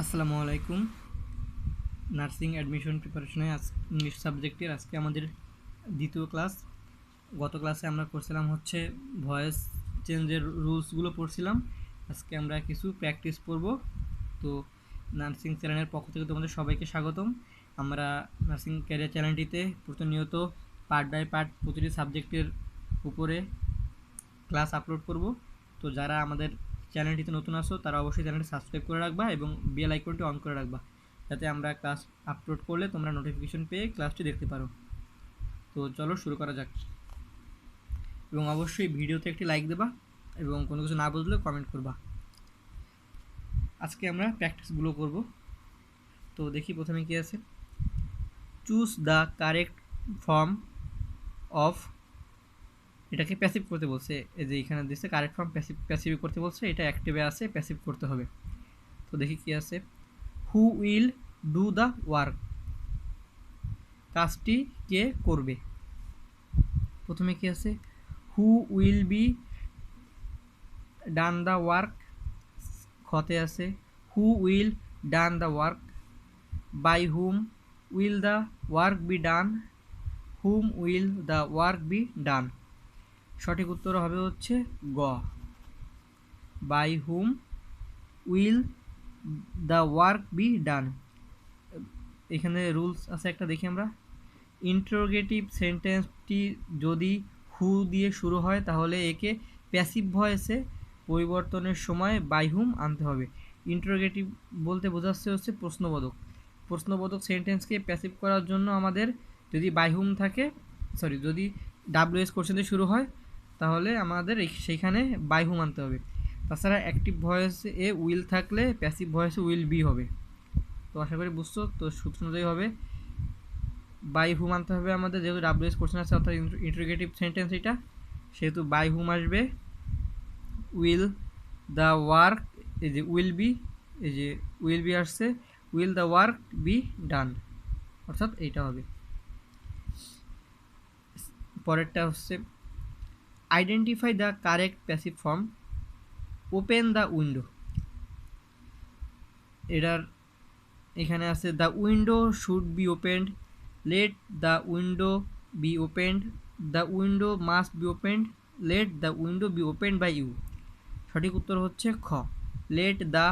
আসসালামু আলাইকুম। Nursing admission প্রিপারেশনে English সাবজেক্টের আজকে আমাদের দ্বিতীয় ক্লাস। গত ক্লাসে আমরা করছিলাম হচ্ছে ভয়েস চেঞ্জের রুলসগুলো পড়ছিলাম। আজকে আমরা কিছু প্র্যাকটিস করব। তো নার্সিং চ্যানেলের পক্ষ থেকে তোমাদের সবাইকে স্বাগতম। আমরা নার্সিং ক্যারিয়ার চ্যানেলটিতে প্রতিনিয়ত পার্ট বাই পার্ট প্রতিটি সাবজেক্টের উপরে ক্লাস আপলোড করব। তো যারা আমাদের চ্যানেলটিতে নতুন আসো তারা অবশ্যই চ্যানেলটি সাবস্ক্রাইব করে রাখবা এবং বেল আইকনটি অন করে রাখবা, যাতে আমরা ক্লাস আপলোড করলে তোমরা নোটিফিকেশন পেয়ে ক্লাসটি দেখতে পারো। তো চলো শুরু করা যাক, এবং অবশ্যই ভিডিওতে একটি লাইক দেবা এবং কোনো কিছু না বুঝলে কমেন্ট করবা। আজকে আমরা প্র্যাকটিসগুলো করব। তো দেখি প্রথমে কি আছে। Choose the correct form of, এটাকে প্যাসিভ করতে বলছে। এই যে এখানে দিচ্ছে কারেক্ট ফর্ম প্যাসিভ করতে বলছে, এটা অ্যাক্টিভে আছে, প্যাসিভ করতে হবে। তো দেখি কি আছে। Who will do the work, কাজটি কে করবে। প্রথমে কি আছে, who will be done the work. খতে আছে who will done the work. By whom will the work be done. Whom will the work be done. সঠিক উত্তর হবে হচ্ছে গ, by whom will the work be done. এখানে rules আছে একটা, দেখি আমরা। ইন্টারোগেটিভ সেন্টেন্সটি যদি হু দিয়ে শুরু হয় তাহলে একে প্যাসিভ ভয়েসে পরিবর্তনের সময় বাই হুম আনতে হবে। ইন্টারোগেটিভ বলতে বোঝাচ্ছে হচ্ছে প্রশ্নবোধক। প্রশ্নবোধক সেন্টেন্সকে প্যাসিভ করার জন্য আমাদের যদি বাই হুম থাকে, যদি ডাব্লিউএস কোশ্চেন দিয়ে শুরু হয় তাহলে আমাদের সেইখানে বাই হুম আনতে হবে। তাছাড়া অ্যাক্টিভ ভয়েসে এ উইল থাকলে প্যাসিভ ভয়েসে উইল বি হবে। তো আশা করি বুঝছো। তো সূত্র অনুযায়ী হবে বাই হুম আনতে হবে আমাদের, যেহেতু ডাব্লিউএস কোশ্চেন আছে অর্থাৎ ইন্টারোগেটিভ সেন্টেন্স এটা, সেহেতু বাই হুম আসবে। উইল দ্য ওয়ার্ক, এই যে উইল বি, এই যে উইল বি আসছে, will the work be done, অর্থাৎ এইটা হবে। পরেরটা হচ্ছে identify the correct passive form. Open the window, এটার এখানে আছে the window should be opened, let the window be opened, the window must be opened, let the window be opened by you. সঠিক উত্তর হচ্ছে খ, let the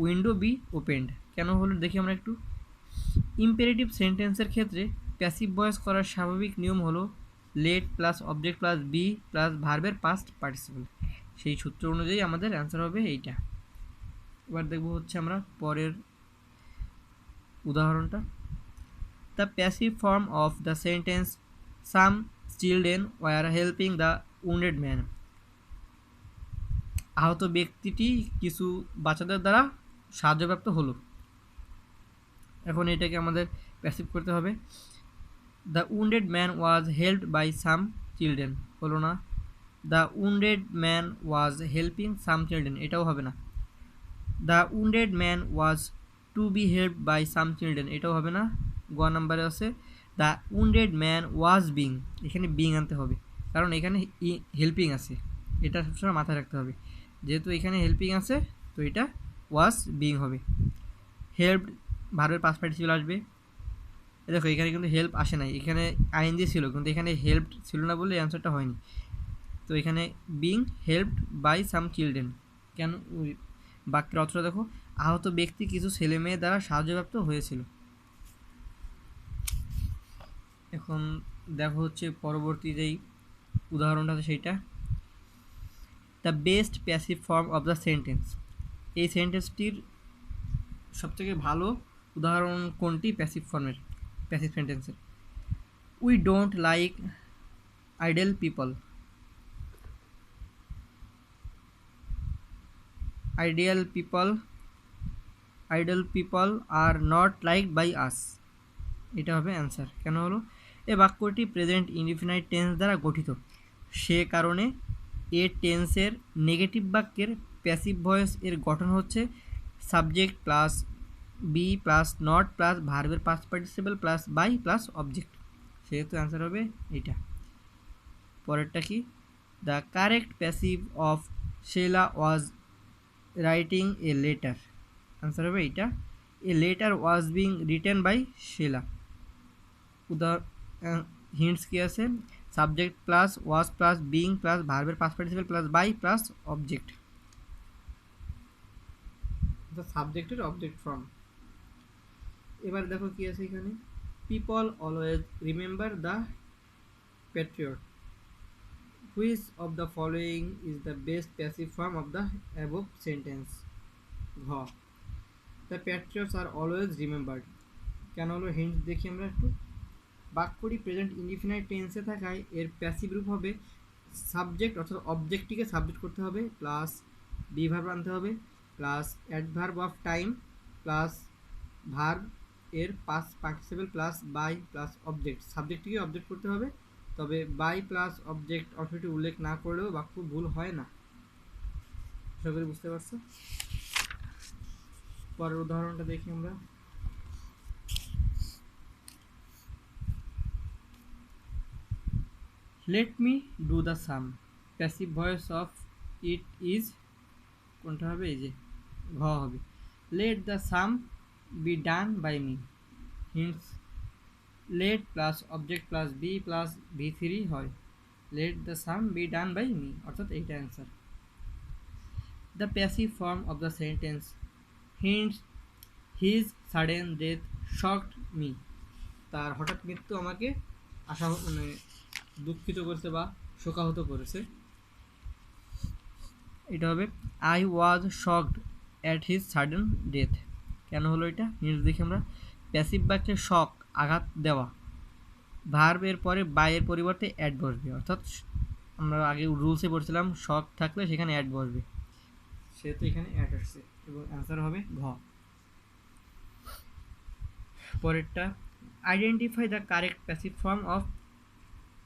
window be opened. কেন হলো দেখি আমরা একটু। ইম্পেরেটিভ সেন্টেন্সের ক্ষেত্রে প্যাসিভ ভয়েস করার স্বাভাবিক নিয়ম হলো let plus object plus B plus ভার্বের পাস্ট পার্টিসিপল। সেই সূত্র অনুযায়ী আমাদের অ্যান্সার হবে এইটা। এবার দেখব হচ্ছে আমরা পরের উদাহরণটা। The passive form of the sentence some children were helping the wounded man. আহত ব্যক্তিটি কিছু বাচ্চাদের দ্বারা সাহায্যপ্রাপ্ত হলো। এখন এটাকে আমাদের প্যাসিভ করতে হবে। The wounded man was helped by some children, হলো না। The wounded man was helping some children, এটাও হবে না। The wounded man was to be helped by some children, এটাও হবে না। গ নাম্বারে আছে the wounded man was being, এখানে বিং আনতে হবে, কারণ এখানে হেল্পিং আছে, এটা সবসময় মাথায় রাখতে হবে। যেহেতু এখানে হেল্পিং আছে তো এটা ওয়াজ বিং হবে। হেল্পড ভার্বের পাস্ট পার্টিসিপল আসবে। দেখো এখানে কিন্তু হেল্প আসে নাই, এখানে আইএনজি ছিল কিন্তু এখানে হেল্প ছিল না বলে অ্যান্সারটা হয়নি। তো এখানে being helped by some children. কেন, ওই বাক্যের অর্থটা দেখো, আহত ব্যক্তি কিছু ছেলে মেয়ে দ্বারা সাহায্যপ্রাপ্ত হয়েছিল। এখন দেখো হচ্ছে পরবর্তী যেই উদাহরণটা আছে সেইটা। The best passive form of the sentence, এই সেন্টেন্সটির সবথেকে ভালো উদাহরণ কোনটি প্যাসিভ ফর্মের, প্যাসিভ সেন্টেন্সের। We don't like idle people, ideal people, idle people are not liked by us, এটা হবে অ্যান্সার। কেন হলো, এ বাক্যটি প্রেজেন্ট ইনডিফিনাইট টেন্স দ্বারা গঠিত, সে কারণে এ টেন্সের নেগেটিভ বাক্যের প্যাসিভ ভয়েস এর গঠন হচ্ছে subject plus B plus not plus ভার্বের past participle plus by plus object, সেহেতু অ্যান্সার হবে এইটা। পরেরটা কি, the correct passive of Sheela was writing a letter. Answer হবে এইটা। A letter was being written by Shila. Hints কি আছে? Subject plus was plus being plus ভার্বের past participle plus by plus object, সাবজেক্টের অবজেক্ট ফর্ম। এবার দেখো কি আছে এখানে, people always remember the Patriot, which of the following is the best passive form of the above sentence? ঘ, the patriots are always remembered. কেন হলো hint দেখি আমরা একটু। বাক্যটি প্রেজেন্ট ইনডিফিনাইট টেন্সে থাকায় এর প্যাসিভ রূপ হবে সাবজেক্ট, অর্থাৎ অবজেক্টটিকে সাবজেক্ট করতে হবে, প্লাস বি ভার্ব আনতে হবে, plus adverb of time, plus verb এর past participle plus by plus object. সাবজেক্টটিকে অবজেক্ট করতে হবে, তবে বাই প্লাস অবজেক্ট অর্থটি উল্লেখ না করলেও বাক্য ভুল হয় না। আশা করি বুঝতে পারছো। পরের উদাহরণটা দেখি আমরা। Let me do the sum, passive voice of it is, কোনটা হবে? এই যে ঘ হবে। Let the sum be done by me. Hints, let plus object plus B plus V3 হয়, let the sum be done by me, অর্থাৎ এইটা answer. The passive form of the sentence, hints, his sudden death shocked me. তার হঠাৎ মৃত্যু আমাকে মানে দুঃখিত করেছে বা শোকাহত করেছে। এটা হবে I was shocked at his sudden death. কেন হলো এটা? হিন্টস দেখি আমরা। প্যাসিভ বাক্যে শক আঘাত দেওয়া, ভার্ব এর পরে বাই এর পরিবর্তে অ্যাড বসবে, অর্থাৎ আমরা আগে রুলসে পড়ছিলাম শক থাকলে সেখানে অ্যাড বসবে, সেহেতু এখানে অ্যাড আসছে এবং অ্যান্সার হবে ঘ। পরেরটা, identify the correct passive form of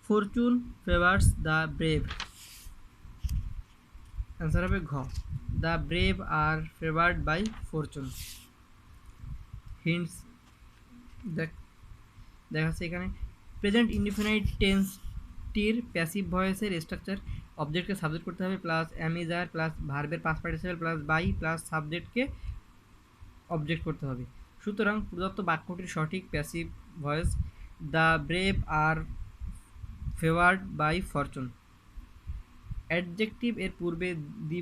fortune favours the brave. Answer হবে ঘ, the brave are favoured by fortune. Hints দেখাচ্ছে এখানে, প্রেজেন্ট ইনডিফিনাইট টেন্সটির প্যাসিভ ভয়েসের স্ট্রাকচার অবজেক্টকে সাবজেক্ট করতে হবে, প্লাস অ্যামিজার প্লাস ভার্বের past participle plus by plus সাবজেক্টকে অবজেক্ট করতে হবে। সুতরাং প্রদত্ত বাক্যটির সঠিক passive voice the brave are favoured by fortune. Adjective এর পূর্বে দি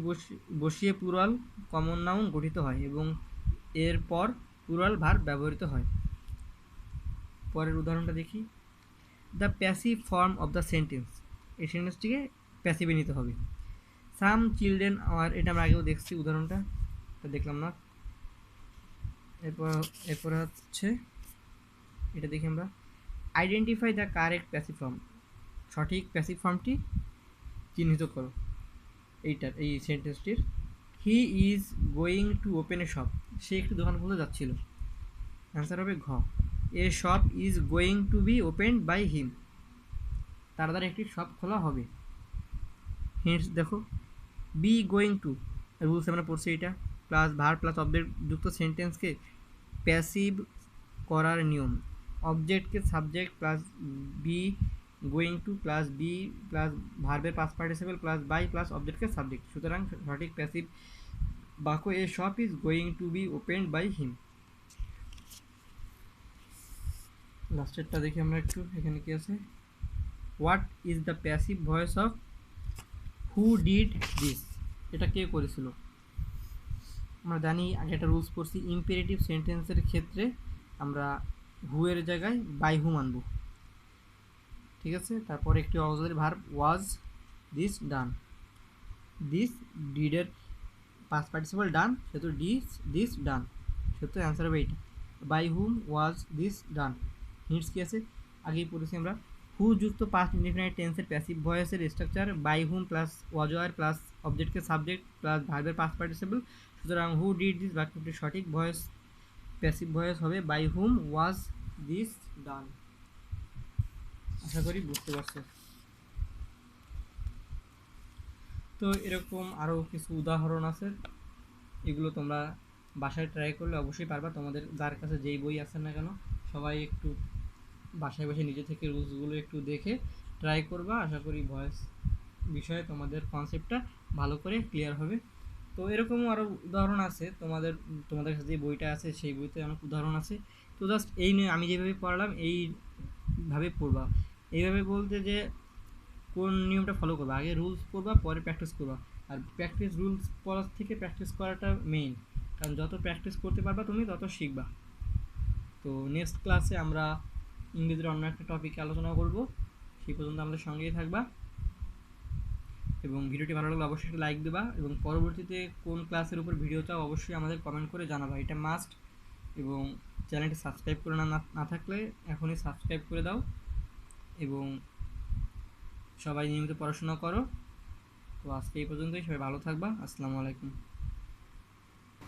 বসিয়ে প্লুরাল কমন নাউন গঠিত হয় এবং এরপর প্লুরাল ভার্ব ব্যবহৃত হয়। পরের উদাহরণটা দেখি, the passive form of the sentence, এই সেন্টেন্সটিকে প্যাসিভে নিতে হবে। সাম চিলড্রেন আর, এটা আমরা আগেও দেখছি উদাহরণটা, দেখলাম না। এরপরে হচ্ছে এটা দেখি আমরা, identify the correct passive form, সঠিক প্যাসিভ ফর্মটি চিহ্নিত করো এইটার, এই সেন্টেন্সটির। He is going to open a shop, সে একটি দোকান খুলতে যাচ্ছিল। অ্যান্সার হবে ঘ, a shop is going to be opened by him, তার দ্বারা একটি শপ খোলা হবে। হিন্টস দেখো, বি গোয়িং টু রুলস আমরা পড়ছি, এটা প্লাস ভার্ব প্লাস অবজেক্ট যুক্ত সেন্টেন্সকে প্যাসিভ করার নিয়ম, অবজেক্টকে subject plus B going to plus B plus ভার্বের past participle plus by plus অবজেক্টকে সাবজেক্ট। সুতরাং সঠিক প্যাসিভ বাক্য a shop is going to be opened by him. লাস্টেরটা দেখি আমরা একটু, এখানে কি আছে, what is the passive voice of who did this, এটা কে করেছিল? আমরা জানি আগে একটা রুলস পড়ছি, ইম্পেরেটিভ সেন্টেন্সের ক্ষেত্রে আমরা হু এর জায়গায় বাই হু মানব, ঠিক আছে। তারপর একটি auxiliary verb was this done, this ডিডের পাস্ট পার্টিসিপল ডান, সেহেতু দিস ডান, সেহেতু অ্যান্সার হবে এইটা, by whom was this done. Hints কি আছে আগেই পড়েছি আমরা, হু যুক্ত পাস্ট ইনডিফিনাইট টেন্সের প্যাসিভ ভয়েসের structure by whom plus was were plus অবজেক্টকে সাবজেক্ট প্লাস ভার্বের পাস্ট পার্টিসিপল। সুতরাং হু ডিড দিস বাক্যটির সঠিক ভয়েস প্যাসিভ ভয়েস হবে by whom was this done. আশা করি বুঝতে পারছো। তো এরকম আরও কিছু উদাহরণ আছে, এগুলো তোমরা বাসায় ট্রাই করলে অবশ্যই পারবা। তোমাদের যার কাছে যেই বই আছে না কেন সবাই একটু বাসায় বসে নিজে থেকে রুলসগুলো একটু দেখে ট্রাই করবা। আশা করি ভয়েস বিষয়ে তোমাদের কনসেপ্টটা ভালো করে ক্লিয়ার হবে। তো এরকমও আরও উদাহরণ আছে, তোমাদের কাছে যে বইটা আছে সেই বইতে অনেক উদাহরণ আছে। তো জাস্ট এই নিয়ে আমি যেভাবে পড়ালাম এইভাবে পড়বা। এইভাবে বলতে যে কোন নিয়মটা ফলো করবা, আগে রুলস পড়বা পরে প্র্যাকটিস করবা। আর রুলস পড়ার থেকে প্র্যাকটিস করাটা মেইন, কারণ যত প্র্যাকটিস করতে পারবা তুমি তত শিখবা। তো নেক্সট ক্লাসে আমরা ইংরেজির অন্য একটা টপিকে আলোচনা করব। সেই পর্যন্ত আমাদের সঙ্গেই থাকবা, এবং ভিডিওটি ভালো লাগলে অবশ্যই একটা লাইক দেবা, এবং পরবর্তীতে কোন ক্লাসের উপর ভিডিও চাও অবশ্যই আমাদের কমেন্ট করে জানাবা, এটা মাস্ট। এবং চ্যানেলটি সাবস্ক্রাইব করে না থাকলে এখনই সাবস্ক্রাইব করে দাও, এবং সবাই নিয়মিত পড়াশোনা করো। তো আজকে এই পর্যন্তই, সবাই ভালো থাকবা। আসসালামু আলাইকুম।